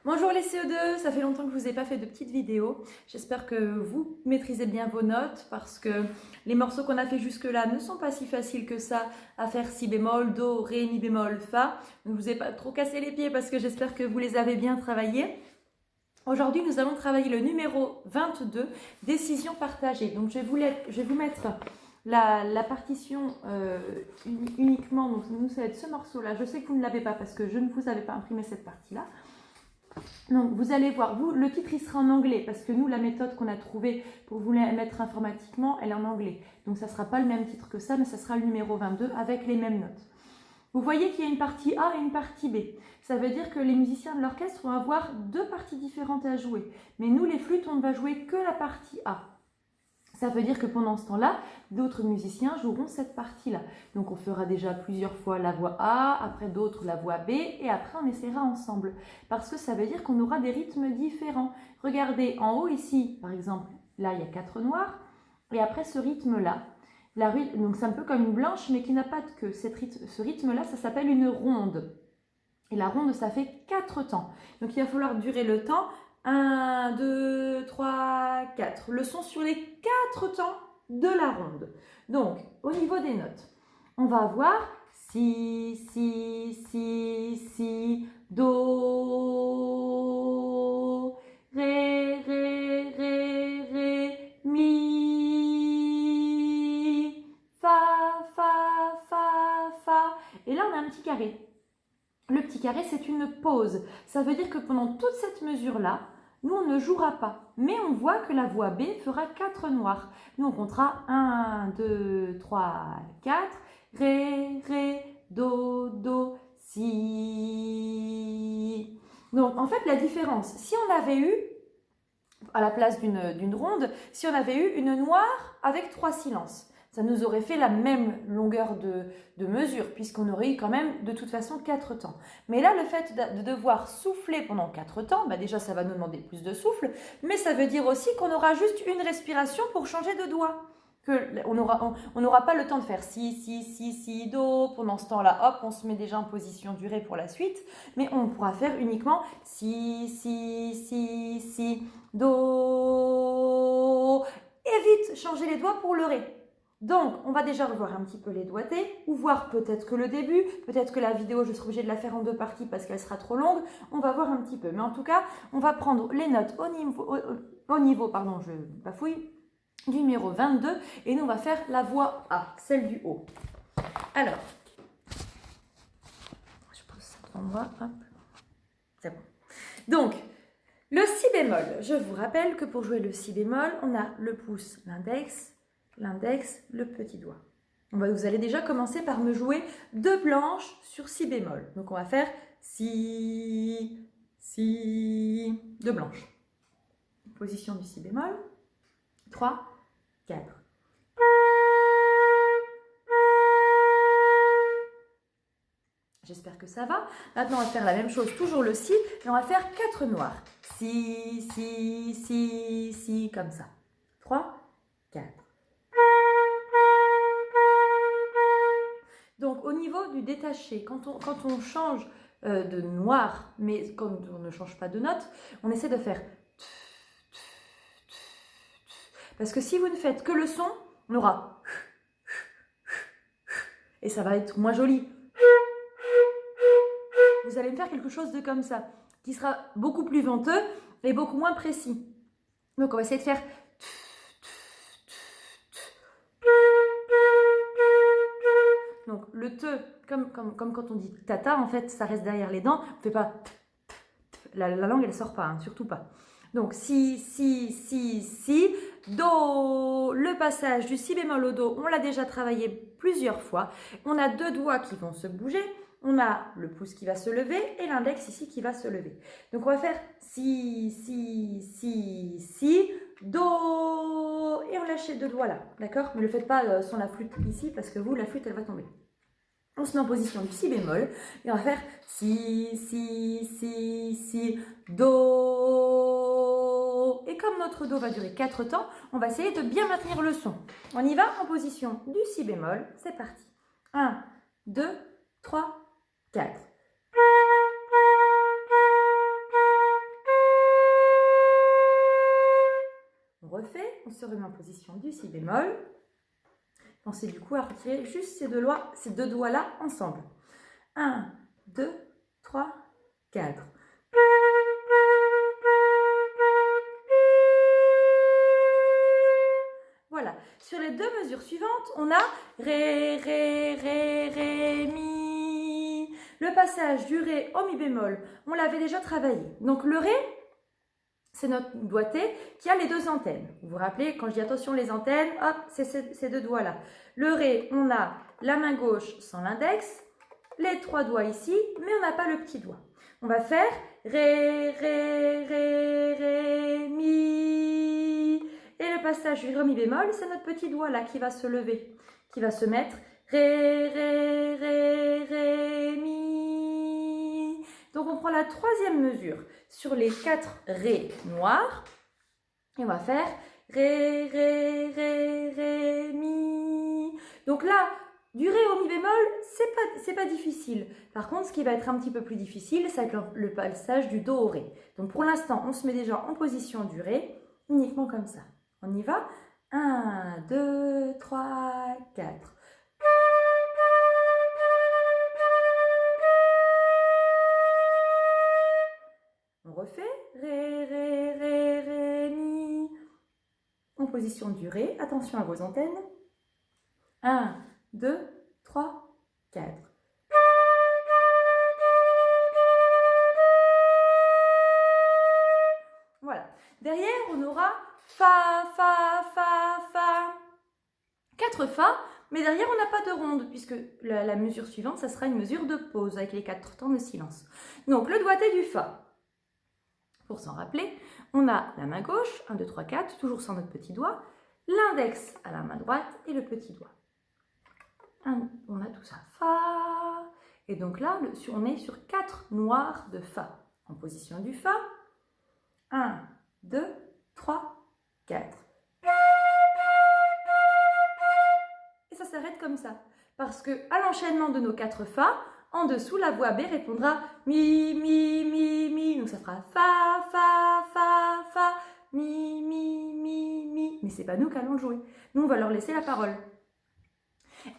Bonjour les CE2, ça fait longtemps que je vous ai pas fait de petites vidéos. J'espère que vous maîtrisez bien vos notes parce que les morceaux qu'on a fait jusque-là ne sont pas si faciles que ça à faire si bémol, do, ré, mi bémol, fa. Donc je vous ai pas trop cassé les pieds parce que j'espère que vous les avez bien travaillés. Aujourd'hui, nous allons travailler le numéro 22, décision partagée. Donc je vais vous mettre la partition uniquement, donc nous ça va être ce morceau-là. Je sais que vous ne l'avez pas parce que je ne vous avais pas imprimé cette partie-là. Donc vous allez voir, le titre il sera en anglais parce que nous la méthode qu'on a trouvée pour vous la mettre informatiquement, elle est en anglais. Donc ça ne sera pas le même titre que ça, mais ça sera le numéro 22 avec les mêmes notes. Vous voyez qu'il y a une partie A et une partie B. Ça veut dire que les musiciens de l'orchestre vont avoir deux parties différentes à jouer. Mais nous les flûtes, on ne va jouer que la partie A. Ça veut dire que pendant ce temps-là, d'autres musiciens joueront cette partie-là. Donc on fera déjà plusieurs fois la voix A, après d'autres la voix B, et après on essaiera ensemble. Parce que ça veut dire qu'on aura des rythmes différents. Regardez, en haut ici, par exemple, là il y a 4 noirs, et après ce rythme-là, donc c'est un peu comme une blanche, mais qui n'a pas de queue. Ce rythme-là, ça s'appelle une ronde. Et la ronde, ça fait 4 temps. Donc il va falloir durer le temps. 1, 2, 3, 4. Le son sur les 4 temps de la ronde. Donc, au niveau des notes, on va avoir si, si, si, si, do, ré, ré, ré, ré, mi, fa, fa, fa, fa. Et là, on a un petit carré. Le petit carré, c'est une pause. Ça veut dire que pendant toute cette mesure-là, nous, on ne jouera pas. Mais on voit que la voix B fera 4 noirs. Nous, on comptera 1, 2, 3, 4. Ré, ré, do, do, si. Donc, en fait, la différence, si on avait eu, à la place d'une ronde, si on avait eu une noire avec 3 silences, ça nous aurait fait la même longueur de mesure, puisqu'on aurait eu quand même de toute façon 4 temps. Mais là, le fait de devoir souffler pendant 4 temps, bah déjà ça va nous demander plus de souffle, mais ça veut dire aussi qu'on aura juste une respiration pour changer de doigt. On n'aura pas le temps de faire si, si, si, si, do. Pendant ce temps-là, hop, on se met déjà en position du ré pour la suite, mais on pourra faire uniquement si, si, si, si, do. Et vite, changer les doigts pour le ré. Donc, on va déjà revoir un petit peu les doigtés, ou voir peut-être que le début, peut-être que la vidéo, je serai obligée de la faire en 2 parties parce qu'elle sera trop longue. On va voir un petit peu. Mais en tout cas, on va prendre les notes au niveau, je bafouille, du numéro 22, et nous, on va faire la voix A, celle du haut. Alors, je pose ça devant moi, hop, c'est bon. Donc, le si bémol, je vous rappelle que pour jouer le si bémol, on a le pouce, l'index, le petit doigt. Vous allez déjà commencer par me jouer 2 blanches sur si bémol. Donc on va faire si, si, 2 blanches. Position du si bémol, 3, 4. J'espère que ça va. Maintenant, on va faire la même chose, toujours le si, et on va faire 4 noirs. Si, si, si, si, comme ça. 3, 4. Donc, au niveau du détaché, quand on change de noir, mais quand on ne change pas de note, on essaie de faire... Parce que si vous ne faites que le son, on aura... Et ça va être moins joli. Vous allez me faire quelque chose de comme ça, qui sera beaucoup plus venteux et beaucoup moins précis. Donc, on va essayer de faire... Donc, le te, comme quand on dit tata, en fait, ça reste derrière les dents. On ne fait pas... La langue, elle ne sort pas, hein, surtout pas. Donc, si, si, si, si, do, le passage du si bémol au do, on l'a déjà travaillé plusieurs fois. On a 2 doigts qui vont se bouger. On a le pouce qui va se lever et l'index ici qui va se lever. Donc, on va faire si, si, si, si, do, et on lâche les 2 doigts là, d'accord? Ne le faites pas sans la flûte ici parce que vous, la flûte, elle va tomber. On se met en position du si bémol et on va faire si, si, si, si, do. Et comme notre do va durer 4 temps, on va essayer de bien maintenir le son. On y va en position du si bémol. C'est parti. 1, 2, 3, 4. on se remet en position du si bémol. Pensez du coup à retirer juste ces deux doigts-là ensemble. 1, 2, 3, 4. Voilà. Sur les deux mesures suivantes, on a Ré, Ré, Ré, Ré, Mi. Le passage du Ré au Mi bémol, on l'avait déjà travaillé. Donc le Ré, c'est notre doigté qui a les deux antennes. Vous vous rappelez, quand je dis attention les antennes, hop, c'est ces deux doigts-là. Le Ré, on a la main gauche sans l'index, les trois doigts ici, mais on n'a pas le petit doigt. On va faire Ré, Ré, Ré, Ré, Mi. Et le passage du Ré au Mi bémol, c'est notre petit doigt là qui va se lever, qui va se mettre Ré, Ré, Ré, Ré, Mi. Donc on prend la troisième mesure sur les 4 Ré noirs et on va faire Ré, Ré, Ré, Ré, Mi. Donc là, du Ré au Mi bémol, c'est pas difficile. Par contre, ce qui va être un petit peu plus difficile, c'est le passage du Do au Ré. Donc pour l'instant, on se met déjà en position du Ré, uniquement comme ça. On y va. 1, 2, 3, 4. On refait. Ré, Ré, Ré, Ré, Mi. En position du Ré. Attention à vos antennes. 1, 2, 3, 4. Voilà. Derrière, on aura Fa, Fa, Fa, Fa. 4 Fa, mais derrière, on n'a pas de ronde, puisque la mesure suivante, ça sera une mesure de pause, avec les 4 temps de silence. Donc, le doigté du Fa. Pour s'en rappeler, on a la main gauche, 1, 2, 3, 4, toujours sans notre petit doigt, l'index à la main droite et le petit doigt. On a tout ça, Fa. Et donc là, on est sur 4 noirs de Fa. En position du Fa. 1, 2, 3, 4. Et ça s'arrête comme ça. Parce que à l'enchaînement de nos 4 Fa, en dessous, la voix B répondra Mi, Mi, Mi, Mi. Donc ça fera Fa, Fa, Fa, Fa, Mi, Mi, Mi, Mi. Mais c'est pas nous qui allons le jouer. Nous, on va leur laisser la parole.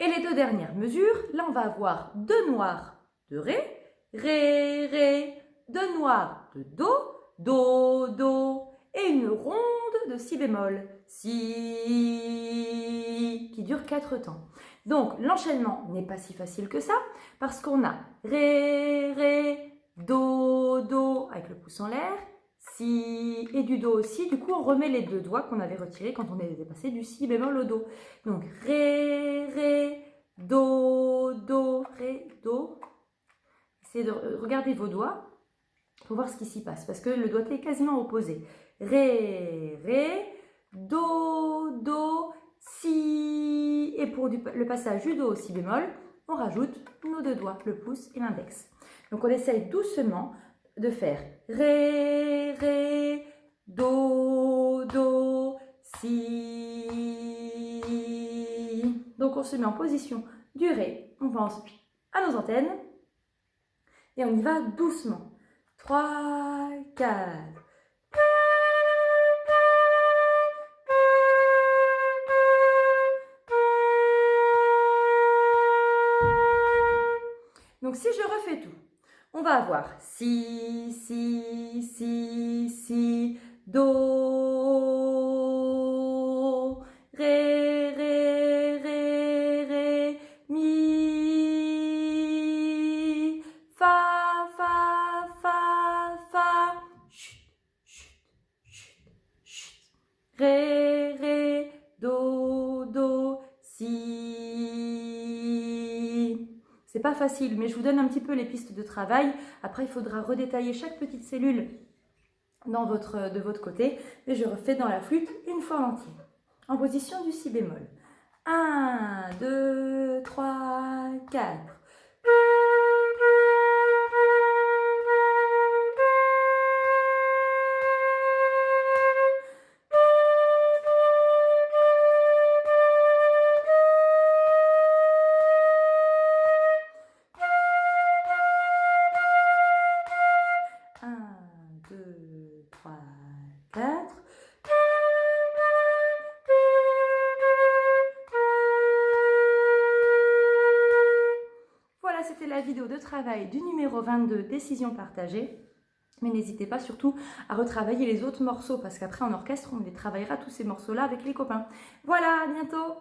Et les deux dernières mesures, là, on va avoir 2 noirs de Ré, Ré, Ré, 2 noirs de Do, Do, Do, et une ronde de Si bémol, Si, qui dure 4 temps. Donc, l'enchaînement n'est pas si facile que ça, parce qu'on a Ré, Ré, Do, Do, avec le pouce en l'air, Si, et du Do aussi. Du coup, on remet les deux doigts qu'on avait retirés quand on était passé du Si bémol au Do. Donc, Ré, Ré, Do, Do, Ré, Do. Essayez de regarder vos doigts pour voir ce qui s'y passe, parce que le doigté est quasiment opposé. Ré, Ré, Do, Do, Si. Et pour le passage du Do au Si bémol, on rajoute nos deux doigts, le pouce et l'index. Donc on essaye doucement de faire Ré, Ré, Do, Do, Si. Donc on se met en position du Ré, on pense à nos antennes et on y va doucement. 3, 4. Donc si je refais tout, on va avoir Si, Si, Si, Si, Do, Ré, Ré, Ré, Ré, Mi, Fa, Fa, Fa, Fa, chut, chut, chut, chut, Ré, Ré, Do, Do, Si. C'est pas facile, mais je vous donne un petit peu les pistes de travail. Après, il faudra redétailler chaque petite cellule de votre côté. Et je refais dans la flûte une fois entière. En position du Si bémol. 1, 2, 3, 4. voilà, c'était la vidéo de travail du numéro 22, décision partagée. Mais n'hésitez pas surtout à retravailler les autres morceaux parce qu'après en orchestre, on les travaillera tous ces morceaux-là avec les copains. Voilà, à bientôt!